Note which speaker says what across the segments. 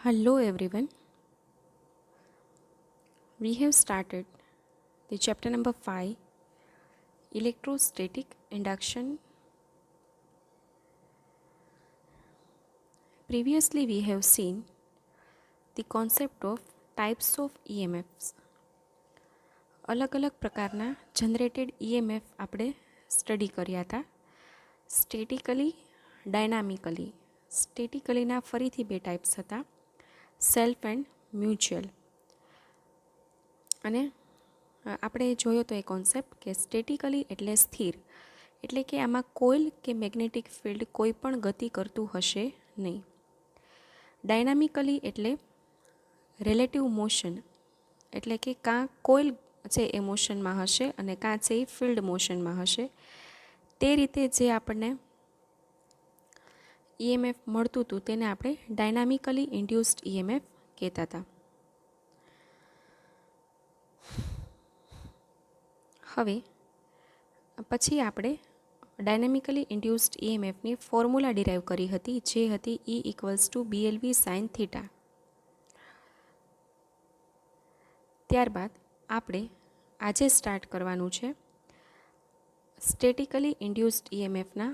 Speaker 1: Hello everyone. We have started the chapter number 5, electrostatic induction. Previously we have seen the concept of types of EMFs. અલગ અલગ પ્રકારના generated EMF આપણે study કર્યા હતા. Statically, ડાયનામિકલી. સ્ટેટિકલીના ફરીથી બે ટાઈપ્સ હતા, સેલ્ફ એન્ડ મ્યુચ્યુઅલ. અને આપણે જોયો તો એ કોન્સેપ્ટ કે સ્ટેટિકલી એટલે સ્થિર, એટલે કે આમાં કોઇલ કે મેગ્નેટિક ફિલ્ડ કોઈ પણ ગતિ કરતું હશે નહીં. ડાયનામિકલી એટલે રિલેટિવ મોશન, એટલે કે કાં કોઇલ છે એ મોશનમાં હશે અને કાં છે એ ફિલ્ડ મોશનમાં હશે. તે રીતે જે આપણને EMF મળતું હતું તેને આપણે ડાયનામિકલી ઇન્ડ્યુસ્ડ EMF કહેતા હતા. હવે પછી આપણે ડાયનામિકલી ઇન્ડ્યુસ્ડ EMFની ફોર્મ્યુલા ડિરાઈવ કરી હતી, જે હતી E=BLV sin θ. ત્યારબાદ આપણે આજે સ્ટાર્ટ કરવાનું છે સ્ટેટિકલી ઇન્ડ્યુસ્ડ EMFના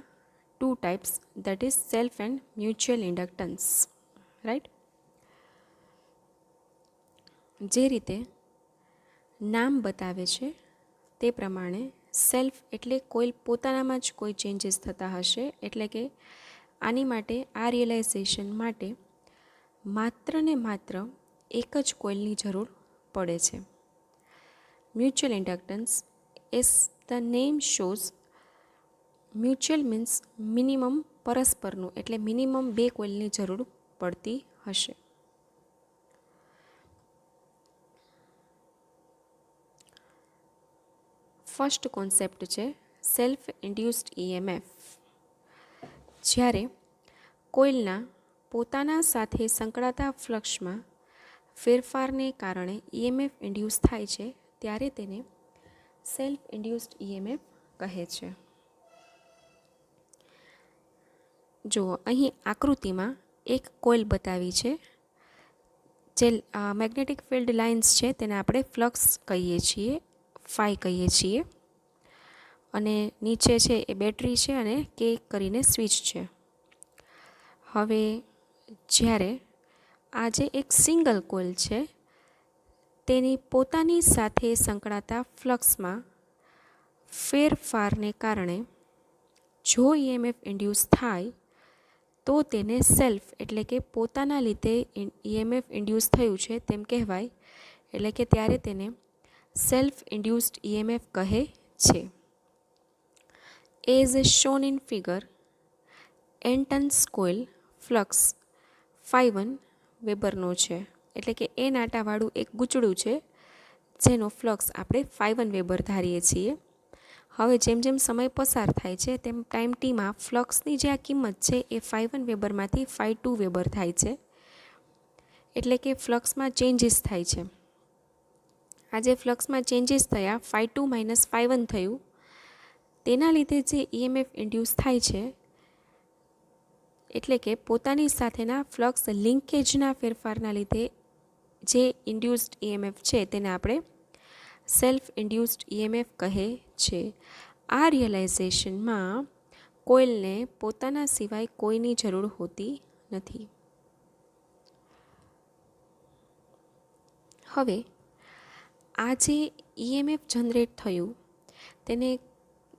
Speaker 1: two types, that is self and mutual inductance. Right? જે રીતે નામ બતાવે છે તે પ્રમાણે સેલ્ફ એટલે કોઇલ પોતાનામાં જ કોઈ ચેન્જીસ થતા હશે, એટલે કે આની માટે આ રિયલાઇઝેશન માટે માત્ર ને માત્ર એક જ કોઇલની જરૂર પડે છે. Mutual inductance as the name shows, mutual means minimum પરસ્પરનું, એટલે મિનિમમ બે કોઇલની જરૂર પડતી હશે. ફર્સ્ટ કોન્સેપ્ટ છે સેલ્ફ ઇન્ડ્યુસ્ડ EMF. જ્યારે કોઇલના પોતાના સાથે સંકળાતા ફ્લક્સમાં ફેરફારને કારણે EMF ઇન્ડ્યુસ થાય છે ત્યારે તેને સેલ્ફ ઇન્ડ્યુસ્ડ EMF કહે છે. જુઓ, અહીં આકૃતિમાં એક કોઇલ બતાવી છે. જે મેગ્નેટિક ફિલ્ડ લાઇન્સ છે તેને આપણે ફ્લક્સ કહીએ છીએ, ફાઈ કહીએ છીએ. અને નીચે છે એ બેટરી છે અને કે કરીને સ્વિચ છે. હવે જ્યારે આ જે એક સિંગલ કોઇલ છે તેની પોતાની સાથે સંકળાતા ફ્લક્સમાં ફેરફારને કારણે જો EMF ઇન્ડ્યુસ થાય તો તેને સેલ્ફ એટલે કે પોતાના લીધે EMF ઇન્ડ્યુસ થયું છે તેમ કહેવાય, એટલે કે ત્યારે તેને સેલ્ફ ઇન્ડ્યુસ્ડ EMF કહે છે. As shown in figure, N turns coil flux φ1 વેબરનો છે, એટલે કે N આટાવાળું એક ગૂંચળું છે જેનો ફ્લક્સ આપણે φ1 વેબર ધારીએ છીએ. હવે જેમ જેમ સમય પસાર થાય છે તેમ ટાઈમ ટીમાં ફ્લક્સની જે આ કિંમત છે એ φ1 વેબરમાંથી φ2 વેબર થાય છે, એટલે કે ફ્લક્સમાં ચેન્જીસ થાય છે. આ જે ફ્લક્સમાં ચેન્જીસ થયા, φ2 - φ1 થયું, તેના લીધે જે EMF ઇન્ડ્યુસ થાય છે, એટલે કે પોતાની સાથેના ફ્લક્સ લિંકેજના ફેરફારના લીધે જે ઇન્ડ્યુસ્ડ EMF છે તેને આપણે સેલ્ફ ઇન્ડ્યુસ્ડ EMF કહે છે. આ રિયલાઇઝેશનમાં કોઇલને પોતાના સિવાય કોઈની જરૂર હોતી નથી. હવે આ જે EMF જનરેટ થયું તેને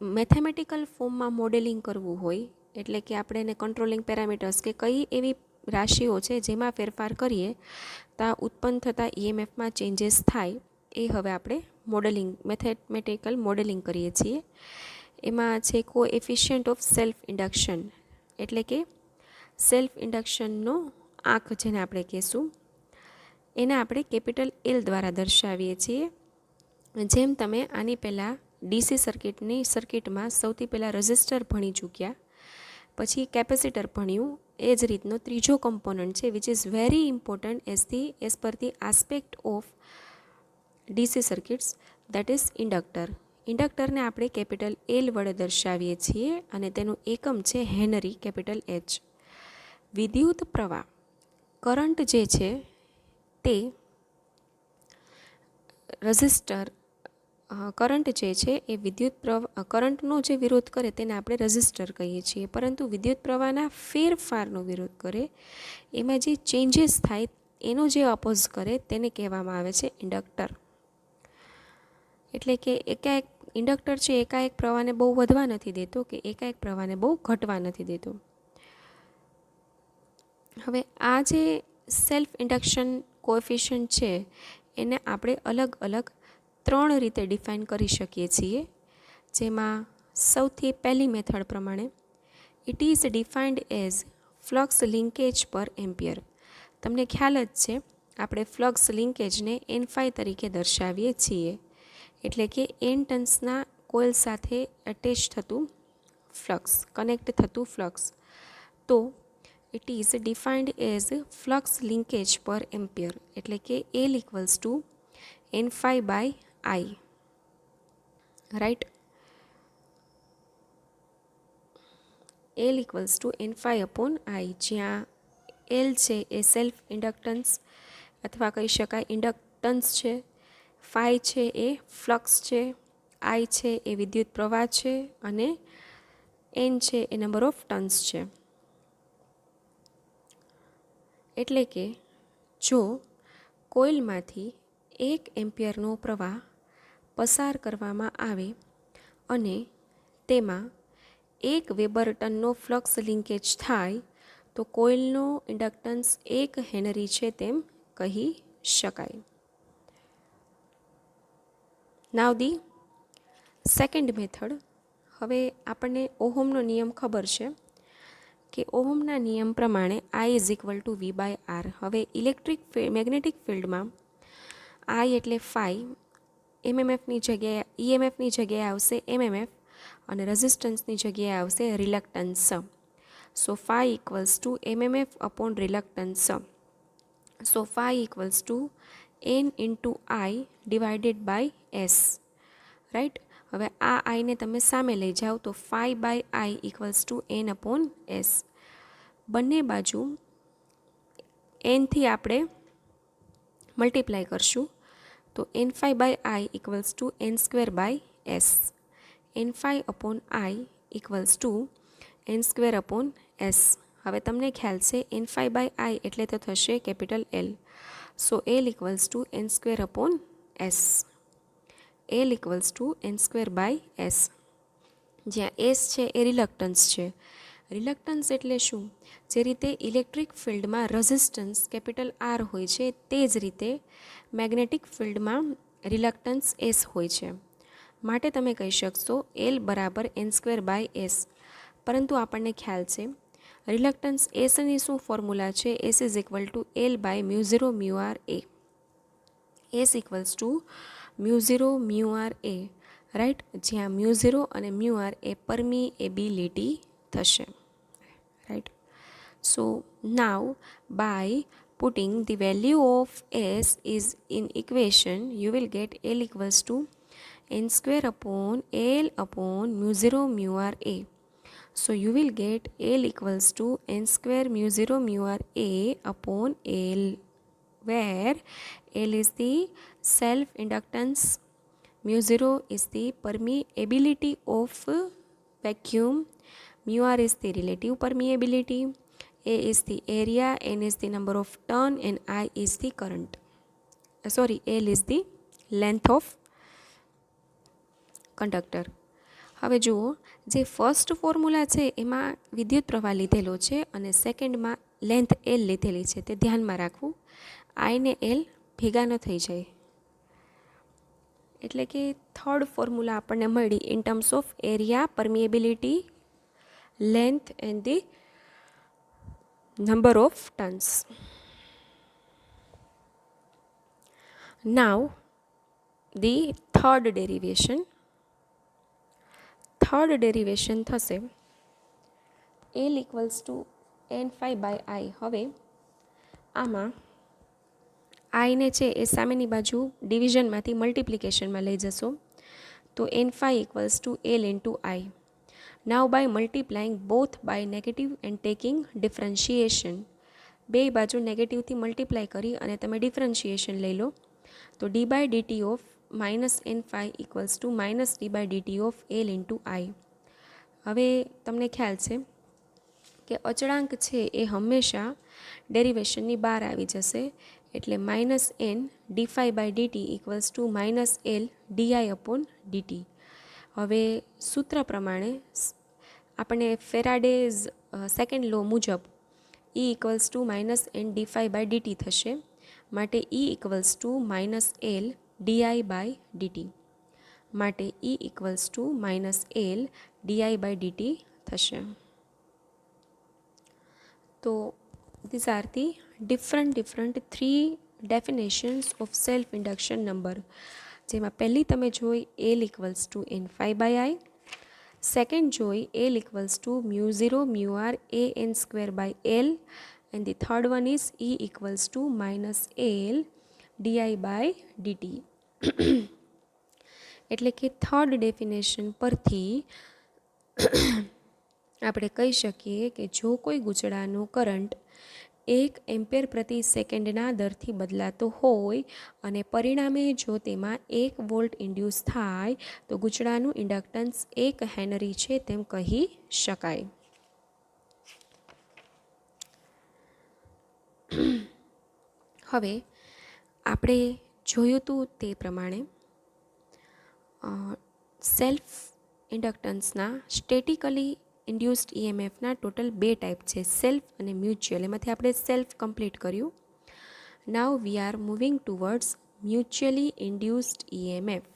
Speaker 1: મેથેમેટિકલ ફોર્મમાં મોડેલિંગ કરવું હોય, એટલે કે આપણે એને કંટ્રોલિંગ પેરામીટર્સ કે કઈ એવી રાશિઓ છે જેમાં ફેરફાર કરીએ તો ઉત્પન્ન થતા EMFમાં ચેન્જીસ થાય, એ હવે આપણે મોડેલિંગ, મેથેમેટિકલ મોડેલિંગ કરીએ છીએ. એમાં છે કોએફિશિયન્ટ ઓફ સેલ્ફ ઇન્ડક્શન, એટલે કે સેલ્ફ ઇન્ડક્શનનો આંક જેને આપણે કહેશું, એને આપણે કેપિટલ L દ્વારા દર્શાવીએ છીએ. જેમ તમે આની પહેલાં DC સર્કિટમાં સૌથી પહેલાં રજિસ્ટર ભણી ચૂક્યા, પછી કેપેસિટર ભણ્યું, એ જ રીતનો ત્રીજો કમ્પોનન્ટ છે which is very important as per the aspect of DC circuits, that is inductor. ઇન્ડક્ટરને આપણે કેપિટલ L વડે દર્શાવીએ છીએ અને તેનું એકમ છે હેનરી, કેપિટલ H. વિદ્યુત પ્રવાહ કરંટ જે છે તે રઝિસ્ટર કરંટ જે છે એ વિદ્યુત પ્રવાહ કરંટનો જે વિરોધ કરે તેને આપણે રઝિસ્ટર કહીએ છીએ, પરંતુ વિદ્યુત પ્રવાહના ફેરફારનો વિરોધ કરે, એમાં જે ચેન્જીસ થાય એનો જે અપોઝ કરે તેને કહેવામાં આવે છે ઇન્ડક્ટર. એટલે કે એકાએક ઇન્ડક્ટર છે એકાએક પ્રવાહને બહુ વધવા નથી દેતો કે એકાએક પ્રવાહને બહુ ઘટવા નથી દેતો. હવે આ જે સેલ્ફ ઇન્ડક્શન કોએફિશિયન્ટ છે એને આપણે અલગ અલગ 3 રીતે ડિફાઇન કરી શકીએ છીએ, જેમાં સૌથી પહેલી મેથડ પ્રમાણે it is defined as flux linkage પર એમ્પિયર. તમને ખ્યાલ જ છે આપણે ફ્લક્સ લિંકેજને N∅ તરીકે દર્શાવીએ છીએ, એટલે કે N ટર્ન્સના કોઇલ સાથે એટેચ થતું ફ્લક્સ, કનેક્ટ થતું ફ્લક્સ. તો it is defined as flux linkage પર એમ્પિયર, એટલે કે L equals to N∅/I, right. L equals to N∅/I, જ્યાં L છે એ સેલ્ફ ઇન્ડક્ટન્સ અથવા કહી શકાય ઇન્ડક્ટન્સ છે, ફાઈ છે એ ફ્લક્સ છે, I છે એ વિદ્યુત પ્રવાહ છે અને N છે એ નંબર ઓફ ટર્ન્સ છે. એટલે કે જો કોઇલમાંથી 1 એમ્પિયરનો પ્રવાહ પસાર કરવામાં આવે અને તેમાં 1 વેબર ટનનો ફ્લક્સ લિંકેજ થાય તો કોઇલનો ઇન્ડક્ટન્સ 1 હેનરી છે તેમ કહી શકાય. નાવ ધી સેકન્ડ મેથડ. હવે આપણને ઓહમનો નિયમ ખબર છે કે ઓહમના નિયમ પ્રમાણે I is equal two V/R. હવે મેગ્નેટિક ફિલ્ડમાં I એટલે ફાઈ, એમએમએફની જગ્યાએ આવશે એમએમએફ અને રેઝિસ્ટન્સની જગ્યાએ આવશે reluctance. So phi equals to MMF upon reluctance. So phi equals to N into I divided by S, right. હવે આ આઈને તમે સામે લઈ જાઓ તો φ/I equals to N upon S. બંને બાજુ Nથી આપણે મલ્ટીપ્લાય કરશું તો N∅/I equals to N²/S. N∅/I equals to N²/S. હવે તમને ખ્યાલ છે N∅/I એટલે તો થશે કેપિટલ L. સો L equals two N²/S. L equals two N²/S, જ્યાં S છે એ રિલક્ટન્સ છે. રિલક્ટન્સ એટલે શું? જે રીતે ઇલેક્ટ્રિક ફિલ્ડમાં રેઝિસ્ટન્સ કેપિટલ R હોય છે તે જ રીતે મેગ્નેટિક ફિલ્ડમાં રિલક્ટન્સ S હોય છે. માટે તમે કહી શકશો L બરાબર N²/S. પરંતુ આપણને ખ્યાલ છે રિલક્ટન્સ Sની શું ફોર્મ્યુલા છે? S is equal to L/μ0μRA. S equals to μ0μRA, right, જ્યાં μ0 અને μR એ પરમિએબિલિટી થશે, right. So now by putting the value of S is in equation, you will get L equals to N²/L/μ0μRA. So you will get L equals to N²μ0μRA upon L, where L is the self inductance, μ0 is the permeability of vacuum, μR is the relative permeability, A is the area, N is the number of turn and I is the current. L is the length of conductor. હવે જુઓ, જે first formula છે એમાં વિદ્યુત પ્રવાહ લીધેલો છે અને સેકન્ડમાં લેન્થ L લીધેલી છે, તે ધ્યાનમાં રાખવું. I ને L ભેગા ન થઈ જાય. એટલે કે થર્ડ ફોર્મ્યુલા આપણને મળી in terms of area, permeability, length and the number of turns. Now the third derivation. Third derivation થશે L ઇક્વલ્સ ટુ N∅/I. હવે આમાં I ને છે એ સામેની બાજુ ડિવિઝનમાંથી મલ્ટિપ્લિકેશનમાં લઈ જશો તો N∅ equals to L into I. Now by multiplying both by negative and taking differentiation, બે બાજુ નેગેટિવથી મલ્ટીપ્લાય કરી અને તમે ડિફરન્શિએશન લઈ લો તો d by dt of -n∅ equals to -d by dt of l into i. હવે તમને ખ્યાલ છે કે અચળાંક છે એ હંમેશા ડેરિવેશનની બહાર આવી જશે, એટલે -n d∅ by dt equals to -l di upon dt. હવે સૂત્ર પ્રમાણે આપણે ફેરાડેઝ સેકન્ડ લો મુજબ E equals to -n d∅ by dt થશે, માટે E equals to -l di by dt, માટે E equals to -l di by dt થશે. તો these are the different three definitions of self induction number, જેમાં પહેલી તમે જોઈ L equals to n∅/i, second જોઈ L equals to μ0 μr an² l, and the third one is E equals to -l di/dt. એટલે કે third definition પરથી આપણે કહી શકીએ કે જો કોઈ ગૂંચળાનો કરંટ 1 એમ્પિયર પ્રતિ સેકન્ડના દરથી બદલાતો હોય અને પરિણામે જો તેમાં 1 વોલ્ટ ઇન્ડ્યુસ થાય તો ગૂંચળાનું ઇન્ડક્ટન્સ 1 હેનરી છે તેમ કહી શકાય. હવે આપણે જોયું હતું તે પ્રમાણે સેલ્ફ ઇન્ડક્ટન્સના સ્ટેટિકલી ઇન્ડ્યુસ્ડ ઈએમએફના ટોટલ 2 ટાઈપ છે, સેલ્ફ અને મ્યુચ્યુઅલ. એમાંથી આપણે સેલ્ફ કમ્પ્લીટ કર્યું. Now we are moving towards mutually induced EMF.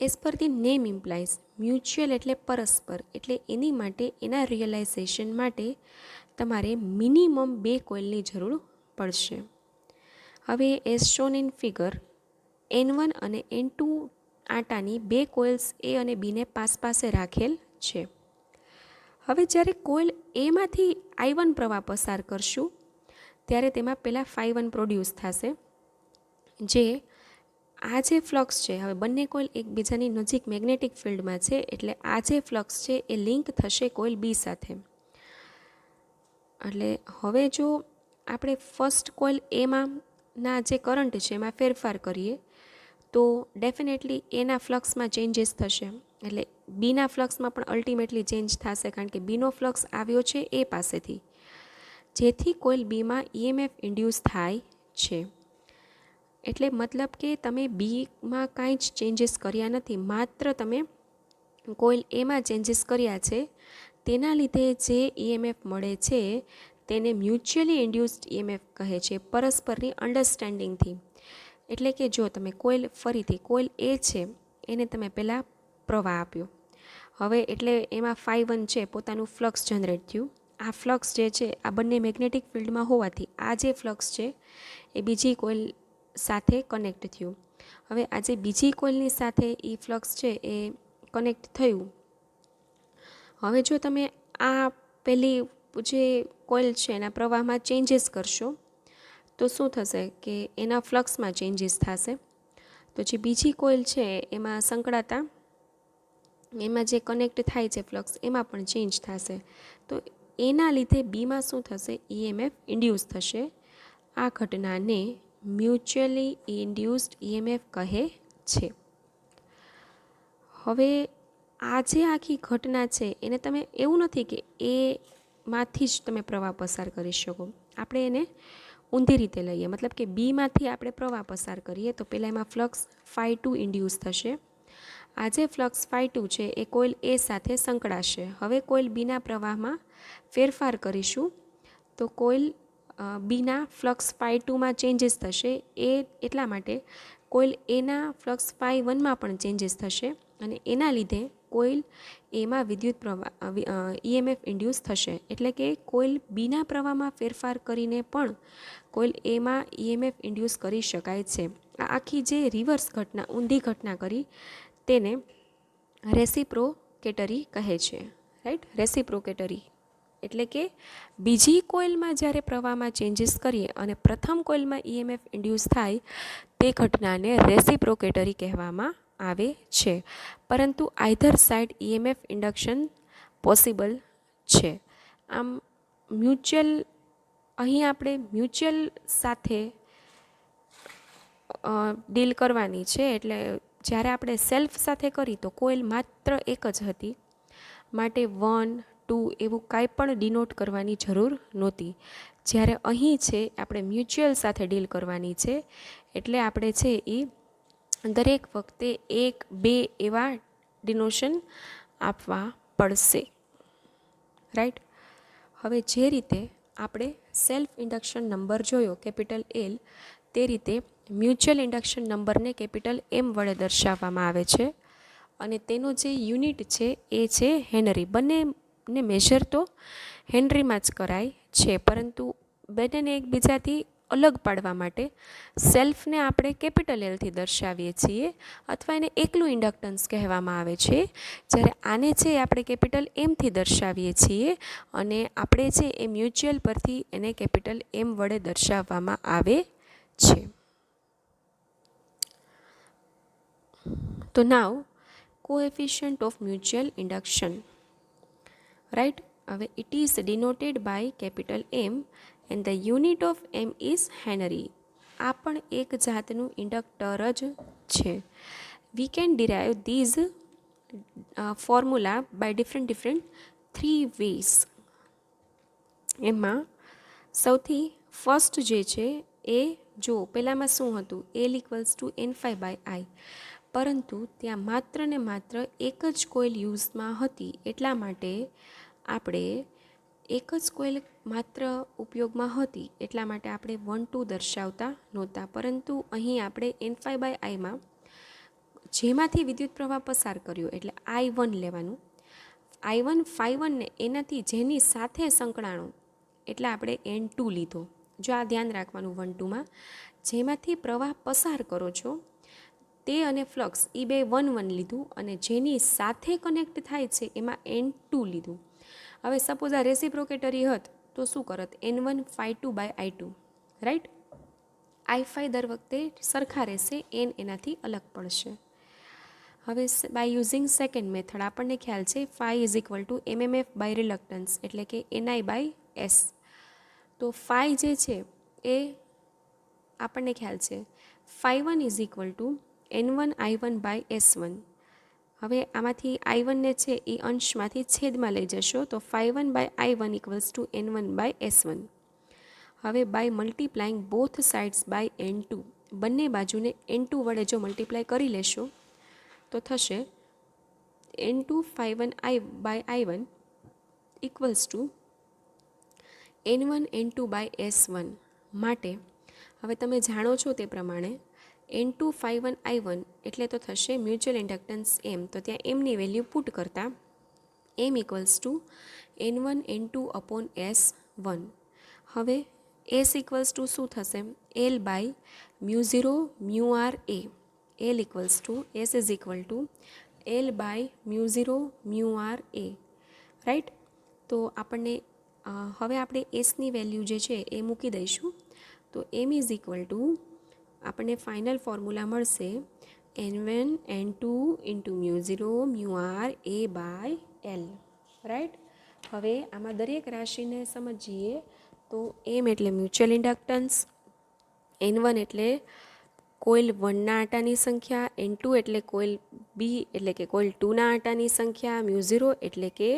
Speaker 1: As per the name implies, mutual એટલે પરસ્પર, એટલે એની માટે એના રિયલાઇઝેશન માટે તમારે મિનિમમ 2 કોઇલની જરૂર પડશે. હવે as shown in figure N1 અને N2 આટાની 2 કોઇલ્સ A અને Bને પાસે રાખેલ છે. હવે જ્યારે કોઇલ એમાંથી I1 પ્રવાહ પસાર કરશું ત્યારે તેમાં પહેલાં ∅1 પ્રોડ્યુસ થશે, જે આ જે ફ્લક્સ છે, હવે બંને કોઇલ એકબીજાની નજીક મેગ્નેટિક ફિલ્ડમાં છે, એટલે આ જે ફ્લક્સ છે એ લિંક થશે કોઇલ બી સાથે. એટલે હવે જો આપણે ફર્સ્ટ કોઇલ એમાં ના જે કરંટ છે એમાં ફેરફાર કરીએ તો ડેફિનેટલી એના ફ્લક્સમાં ચેન્જીસ થશે, એટલે બીના ફ્લક્સમાં પણ અલ્ટિમેટલી ચેન્જ થશે, કારણ કે બીનો ફ્લક્સ આવ્યો છે એ પાસેથી, જેથી કોઇલ બીમાં ઈએમએફ ઇન્ડ્યુસ થાય છે. એટલે મતલબ કે તમે બીમાં કાંઈ જ ચેન્જીસ કર્યા નથી, માત્ર તમે કોઇલ એમાં ચેન્જીસ કર્યા છે, તેના લીધે જે ઈએમએફ મળે છે તેને મ્યુચ્યુઅલી ઇન્ડ્યુસ્ડ ઈએમએફ કહે છે, પરસ્પરની અન્ડરસ્ટેન્ડિંગથી. એટલે કે જો તમે કોઇલ ફરીથી કોઇલ એ છે એને તમે પહેલાં પ્રવાહ આપ્યો, હવે એટલે એમાં ∅1 છે પોતાનું ફ્લક્સ જનરેટ થયું. આ ફ્લક્સ જે છે આ બંને મેગ્નેટિક ફિલ્ડમાં હોવાથી આ જે ફ્લક્સ છે એ બીજી કોઇલ સાથે કનેક્ટ થયું. હવે આ જે બીજી કોઇલની સાથે એ ફ્લક્સ છે એ કનેક્ટ થયું. હવે જો તમે આ પહેલી જે કોઇલ છે એના પ્રવાહમાં ચેન્જીસ કરશો તો શું થશે કે એના ફ્લક્સમાં ચેન્જીસ થશે, તો જે બીજી કોઇલ છે એમાં સંકળાતા એમાં જે કનેક્ટ થાય છે ફ્લક્સ એમાં પણ ચેન્જ થશે, તો એના લીધે બીમાં શું થશે, ઈએમએફ ઇન્ડ્યુસ થશે. આ ઘટનાને મ્યુચ્યુઅલી ઇન્ડ્યુસ્ડ ઈએમએફ કહે છે. હવે આ જે આખી ઘટના છે એને તમે એવું નથી કે એમાંથી જ તમે પ્રવાહ પસાર કરી શકો, આપણે એને ઊંધી રીતે લઈએ, મતલબ કે બીમાંથી આપણે પ્રવાહ પસાર કરીએ તો પહેલાં એમાં ફ્લક્સ ∅2 ઇન્ડ્યુસ થશે. આ જે ફ્લક્સ ∅2 છે એ કોઇલ એ સાથે સંકળાશે. હવે કોઇલ બીના પ્રવાહમાં ફેરફાર કરીશું તો કોઇલ બીના ફ્લક્સ ∅2માં ચેન્જીસ થશે, એ એટલા માટે કોઇલ એના ફ્લક્સ ∅1માં પણ ચેન્જીસ થશે, અને એના લીધે કોઇલ એમાં વિદ્યુત પ્રવાહ ઈએમએફ ઇન્ડ્યુસ થશે. એટલે કે કોઇલ બીના પ્રવાહમાં ફેરફાર કરીને પણ કોઇલ એમાં ઈએમએફ ઇન્ડ્યુસ કરી શકાય છે. આ આખી જે રિવર્સ ઘટના, ઊંધી ઘટના કરી તેને રેસિપ્રોકેટરી કહે છે, રાઈટ. રેસિપ્રોકેટરી એટલે કે બીજી કોઇલમાં જ્યારે પ્રવાહમાં ચેન્જીસ કરીએ અને પ્રથમ કોઇલમાં ઈએમએફ ઇન્ડ્યુસ થાય તે ઘટનાને રેસિપ્રોકેટરી કહેવામાં આવે છે. પરંતુ either side EMF induction possible છે. આમ મ્યુચ્યુઅલ અહીં આપણે મ્યુચ્યુઅલ સાથે ડીલ કરવાની છે. એટલે જ્યારે આપણે સેલ્ફ સાથે કરી તો કોઇલ માત્ર એક જ હતી, માટે 1, 2 એવું કાંઈ પણ ડિનોટ કરવાની જરૂર નહોતી. જ્યારે અહીં છે આપણે મ્યુચ્યુઅલ સાથે ડીલ કરવાની છે, એટલે આપણે છે એ દરેક વખતે 1, 2 એવા ડિનોશન આપવા પડશે. રાઈટ. હવે જે રીતે આપણે સેલ્ફ ઇન્ડક્શન નંબર જોયો કેપિટલ એલ, તે રીતે મ્યુચ્યુઅલ ઇન્ડક્શન નંબરને કેપિટલ એમ વડે દર્શાવવામાં આવે છે, અને તેનો જે યુનિટ છે એ છે હેનરી. બંનેને મેજર તો હેનરીમાં જ કરાય છે, પરંતુ બંનેને એકબીજાથી અલગ પાડવા માટે સેલ્ફને આપણે કેપિટલ એલથી દર્શાવીએ છીએ, અથવા એને એકલું ઇન્ડક્ટન્સ કહેવામાં આવે છે. જ્યારે આને છે આપણે કેપિટલ એમથી દર્શાવીએ છીએ, અને આપણે છે એ મ્યુચ્યુઅલ પરથી એને કેપિટલ એમ વડે દર્શાવવામાં આવે છે. તો now coefficient of mutual induction, right. હવે it is denoted by capital M and the unit of M is henry. આ પણ એક જાતનું ઇન્ડક્ટર જ છે. We can derive these formula by different 3 ways. એમાં સૌથી ફર્સ્ટ જે છે એ જો પહેલાંમાં શું હતું, એલ ઇક્વલ્સ ટુ n5/i, પરંતુ ત્યાં માત્ર ને માત્ર એક જ કોઇલ યુઝમાં હતી, એટલા માટે આપણે એક જ કોઇલ માત્ર ઉપયોગમાં હતી, એટલા માટે આપણે 1, 2 દર્શાવતા નહોતા. પરંતુ અહીં આપણે n5/iમાં જેમાંથી વિદ્યુત પ્રવાહ પસાર કર્યો એટલે I1 લેવાનું. I1 ϕ1 ને એનાથી જેની સાથે સંકળાણો એટલે આપણે N2 લીધો. જો આ ધ્યાન રાખવાનું 1, 2માં જેમાંથી પ્રવાહ પસાર કરો છો તે અને ફ્લક્સ એ બે 1, 1 લીધું, અને જેની સાથે કનેક્ટ થાય છે એમાં N2 લીધું. હવે સપોઝ આ રેસિપ્રોકેટરી હોત તો શું કરત, N1 ϕ2/I2, રાઈટ. I5 દર વખતે સરખા રહેશે, N એનાથી અલગ પડશે. હવે બાય યુઝિંગ સેકન્ડ મેથડ આપણને ખ્યાલ છે phi is equal to MMF by reluctance, એટલે કે NI/S. તો ફાઈ જે છે એ આપણને ખ્યાલ છે ϕ1 ઇઝ ઇક્વલ ટુ N1I1/S1. હવે આમાંથી I1 ને છે એ અંશમાંથી છેદમાં લઈ જશો તો ϕ1/I1 ઇક્વલ્સ ટુ N1/S1. હવે by multiplying both sides by N2, બંને બાજુને N2 વડે જો મલ્ટીપ્લાય કરી લેશો તો થશે N2 ϕ1/I1 equals to N1 N2/S1. માટે હવે તમે જાણો છો તે પ્રમાણે N2 ϕ1/I1 એટલે તો થશે મ્યુચ્યુઅલ ઇન્ડક્ટન્સ M. તો ત્યાં એમની વેલ્યુ પુટ કરતા M equals two N1 N2/S1. હવે S ઇક્વલ્સ ટુ શું થશે, L/μ0 μr A. L equals two S is equal two L/μ0 μr A, right. તો આપણને હવે આપણે એસની વેલ્યુ જે છે એ મૂકી દઈશું. તો M ઇઝ ઇક્વલ ટુ આપણને ફાઇનલ ફોર્મ્યુલા મળશે N1 N2 into μ0 μr A/L, right. હવે આમાં દરેક રાશિને સમજીએ તો M એટલે મ્યુચ્યુઅલ ઇન્ડક્ટન્સ, N1 એટલે કોઇલ 1ના આટાની સંખ્યા, N2 એટલે કોઇલ બી એટલે કે કોઇલ 2ના આટાની સંખ્યા, μ0 એટલે કે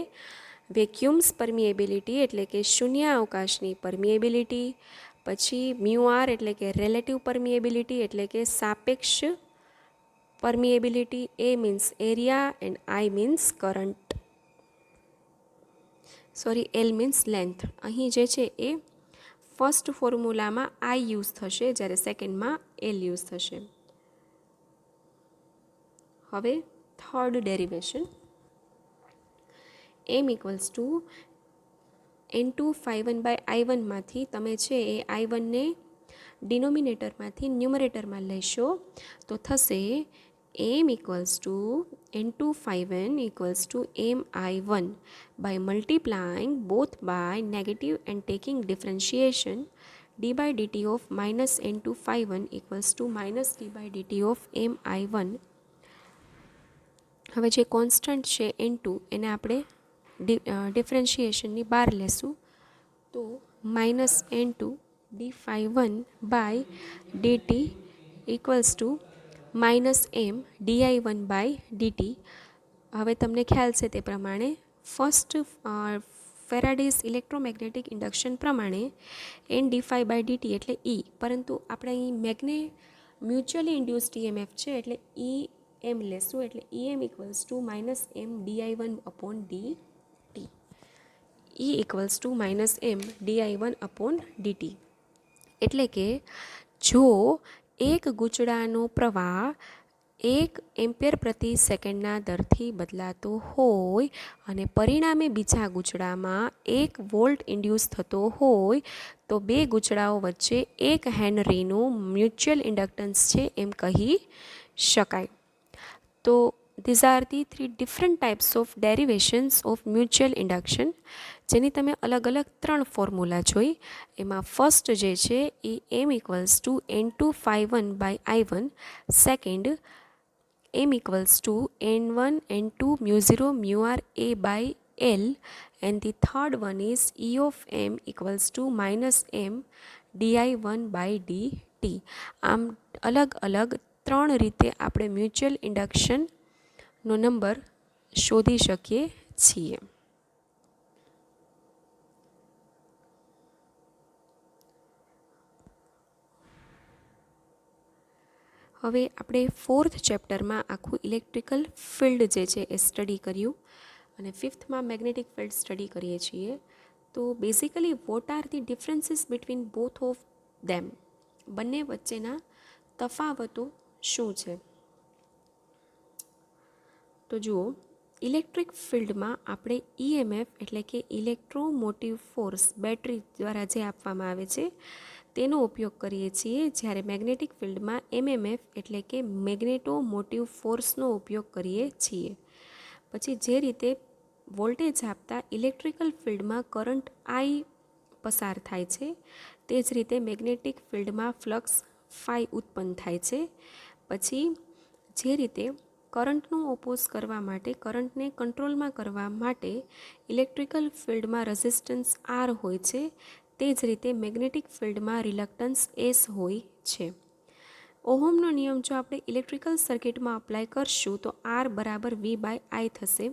Speaker 1: વેક્યુમ્સ પરમિએબિલિટી એટલે કે શૂન્ય અવકાશની પરમિએબિલિટી, પછી μr એટલે કે રિલેટિવ પરમિએબિલિટી એટલે કે સાપેક્ષ permeability, A means area and I means current, sorry L means length. અહીં જે છે એ ફર્સ્ટ ફોર્મ્યુલામાં I યુઝ થશે, જ્યારે સેકન્ડમાં L યુઝ થશે. હવે third derivation, M equals to N2 ϕ1/I1 માંથી તમે છે એ I1 ને ડિનોમિનેટરમાંથી ન્યુમરેટરમાં લેશો તો થશે M equals to N2 ϕ1 equals to MI1 by multiplying both by negative and taking differentiation d/dt of minus N2 ϕ1 equals to minus d/dt of MI1. હવે જે constant છે N2 એને આપણે ડિફરન્શિએશનની બહાર લેશું તો minus n two d phi one by dt equals to minus m D I one by dt. હવે તમને ખ્યાલ છે તે પ્રમાણે ફર્સ્ટ ફેરાડેઝ ઇલેક્ટ્રોમેગ્નેટિક ઇન્ડક્શન પ્રમાણે n d phi by dt એટલે ઈ, પરંતુ આપણે અહીં મ્યુચ્યુઅલી ઇન્ડ્યુસ્ડ ઈએમએફ છે એટલે ઈ એમ લેશું, એટલે e m equals to minus m D I one upon dt. E equals to minus m D I one upon dt. એટલે કે જો એક ગૂંચળાનો પ્રવાહ 1 એમ્પિયર પ્રતિ સેકન્ડના દરથી બદલાતો હોય અને પરિણામે બીજા ગૂંચળામાં 1 વોલ્ટ ઇન્ડ્યુસ થતો હોય તો બે ગૂંચળાઓ વચ્ચે 1 હેનરીનું મ્યુચ્યુઅલ ઇન્ડક્ટન્સ છે એમ કહી શકાય. તો these are the 3 different types of derivations of mutual induction, જેની તમે અલગ અલગ 3 ફોર્મ્યુલા જોઈ. એમાં ફર્સ્ટ જે છે એ m equals to n two phi one by i one, second m equals to n1 n2 mu 0 mu r a by l, and the third one is e of m equals to minus m di1 by dt. આમ અલગ અલગ 3 રીતે આપણે mutual ઇન્ડક્શનનો number શોધી શકીએ છીએ. હવે આપણે 4th ચેપ્ટરમાં આખું ઇલેક્ટ્રિકલ ફિલ્ડ જે છે એ સ્ટડી કર્યું અને 5થમાં મેગ્નેટિક ફિલ્ડ સ્ટડી કરીએ છીએ. તો basically what are the differences between both of them, બંને વચ્ચેના તફાવતો શું છે? તો જુઓ, ઇલેક્ટ્રિક ફિલ્ડમાં આપણે ઈએમએફ એટલે કે ઇલેક્ટ્રોમોટિવ ફોર્સ બેટરી દ્વારા જે આપવામાં આવે છે તેનો ઉપયોગ કરીએ છીએ, જ્યારે મેગ્નેટિક ફિલ્ડમાં એમએમએફ એટલે કે મેગ્નેટોમોટિવ ફોર્સનો ઉપયોગ કરીએ છીએ. પછી જે રીતે વોલ્ટેજ આપતા ઇલેક્ટ્રિકલ ફિલ્ડમાં કરંટ આઈ પસાર થાય છે, તે જ રીતે મેગ્નેટિક ફિલ્ડમાં ફ્લક્સ ફાઈ ઉત્પન્ન થાય છે. પછી જે રીતે કરંટનો ઓપોઝ કરવા માટે, કરંટને કંટ્રોલમાં કરવા માટે ઇલેક્ટ્રિકલ ફિલ્ડમાં રેઝિસ્ટન્સ આર હોય છે, તે જ રીતે મેગ્નેટિક ફિલ્ડમાં રિલક્ટન્સ એસ હોય છે. ઓહમનો નિયમ જો આપણે ઇલેક્ટ્રિકલ સર્કિટમાં અપ્લાય કરશું તો આર બરાબર વી બાય આઈ થશે.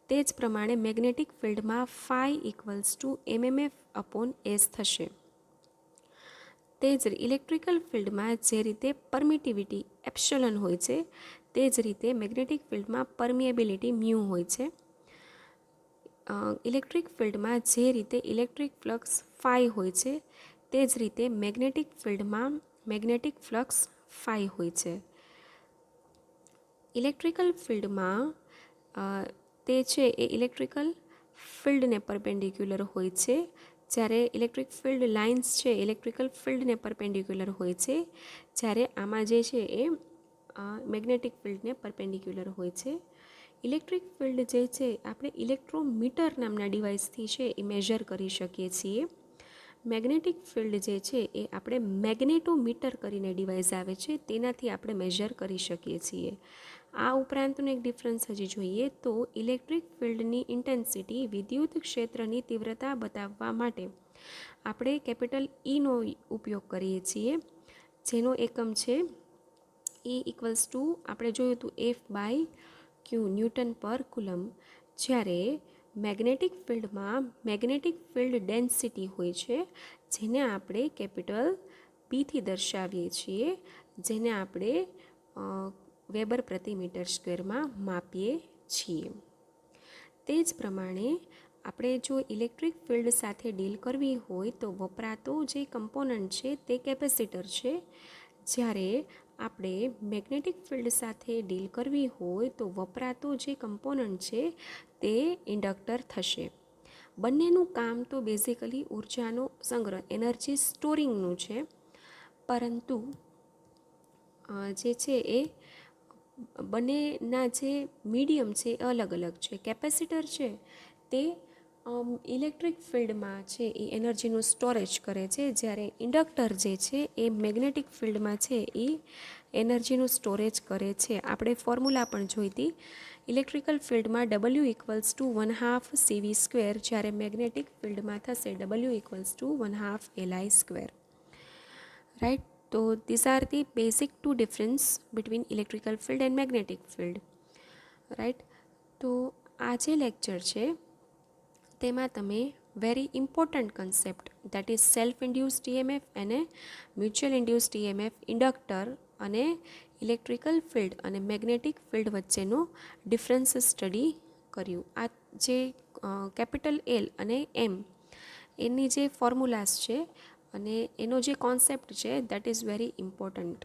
Speaker 1: તે જ પ્રમાણે મેગ્નેટિક ફિલ્ડમાં phi equals to MMF upon s થશે. તે જ ઇલેક્ટ્રિકલ ફિલ્ડમાં જે રીતે પરમિટિવિટી એપ્સિલોન હોય છે, તે જ રીતે મેગ્નેટિક ફિલ્ડમાં પરમિએબિલિટી મ્યુ હોય છે. ઇલેક્ટ્રિક ફિલ્ડમાં જે રીતે ઇલેક્ટ્રિક ફ્લક્સ ફાઈ હોય છે, તે જ રીતે મેગ્નેટિક ફિલ્ડમાં મેગ્નેટિક ફ્લક્સ ફાઈ હોય છે. ઇલેક્ટ્રિકલ ફિલ્ડમાં તે છે એ ઇલેક્ટ્રિકલ ફિલ્ડને પરપેન્ડિક્યુલર હોય છે, જ્યારે ઇલેક્ટ્રિક ફિલ્ડ લાઇન્સ છે ઇલેક્ટ્રિકલ ફિલ્ડને પરપેન્ડિક્યુલર હોય છે, જ્યારે આમાં જે છે એ મેગ્નેટિક ફિલ્ડને પરપેન્ડિક્યુલર હોય છે. ઇલેક્ટ્રિક ફિલ્ડ જે છે આપણે ઇલેક્ટ્રોમીટર નામના ડિવાઇસથી છે એ મેઝર કરી શકીએ છીએ. મેગ્નેટિક ફિલ્ડ જે છે એ આપણે મેગ્નેટોમીટર કરીને ડિવાઇસ આવે છે તેનાથી આપણે મેઝર કરી શકીએ છીએ. આ ઉપરાંતનો એક ડિફરન્સ હજી જોઈએ તો ઇલેક્ટ્રિક ફિલ્ડની ઇન્ટેન્સિટી વિદ્યુત ક્ષેત્રની તીવ્રતા બતાવવા માટે આપણે કેપિટલ ઈનો ઉપયોગ કરીએ છીએ, જેનો એકમ છે ઈ ઇક્વલ્સ ટુ આપણે જોયું હતું એફ બાય ક્યુ ન્યૂટન પર કુલમ. જ્યારે મેગ્નેટિક ફિલ્ડમાં મેગ્નેટિક ફિલ્ડ ડેન્સિટી હોય છે, જેને આપણે કેપિટલ પીથી દર્શાવીએ છીએ, જેને આપણે વેબર પ્રતિ મીટર સ્ક્વેરમાં માપીએ છીએ. તે જ પ્રમાણે આપણે જો ઇલેક્ટ્રિક ફિલ્ડ સાથે ડીલ કરવી હોય તો વપરાતો જે કમ્પોનન્ટ છે તે કેપેસિટર છે, જ્યારે આપણે મેગ્નેટિક ફિલ્ડ સાથે ડીલ કરવી હોય તો વપરાતો જે કમ્પોનન્ટ છે તે ઇન્ડક્ટર થશે. બંનેનું કામ તો બેઝિકલી ઉર્જાનો સંગ્રહ એનર્જી સ્ટોરિંગનું છે, પરંતુ જે છે એ બંનેના જે મીડિયમ છે એ અલગ અલગ છે. કેપેસિટર છે તે ઇલેક્ટ્રિક ફિલ્ડમાં છે એ એનર્જીનું સ્ટોરેજ કરે છે, જ્યારે ઇન્ડક્ટર જે છે એ મેગ્નેટિક ફિલ્ડમાં છે એ એનર્જીનું સ્ટોરેજ કરે છે. આપણે ફોર્મ્યુલા પણ જોઈ હતી. ઇલેક્ટ્રિકલ ફિલ્ડમાં W equals to 1/2 CV square, જ્યારે મેગ્નેટિક ફિલ્ડમાં થશે W equals to 1/2 LI square. Right. તો these are the basic two difference between electrical field and magnetic field. Right. તો આ જે લેક્ચર છે તેમાં તમે very important concept that is self induced EMF અને મ્યુચ્યુઅલ ઇન્ડ્યુસ્ડ EMF, ઇન્ડક્ટર અને electrical field અને મેગ્નેટિક ફિલ્ડ વચ્ચેનો ડિફરન્સ સ્ટડી કર્યું. આ જે કેપિટલ L અને M એની જે ફોર્મ્યુલાસ છે અને એનો જે કોન્સેપ્ટ છે દેટ ઇઝ વેરી ઇમ્પોર્ટન્ટ.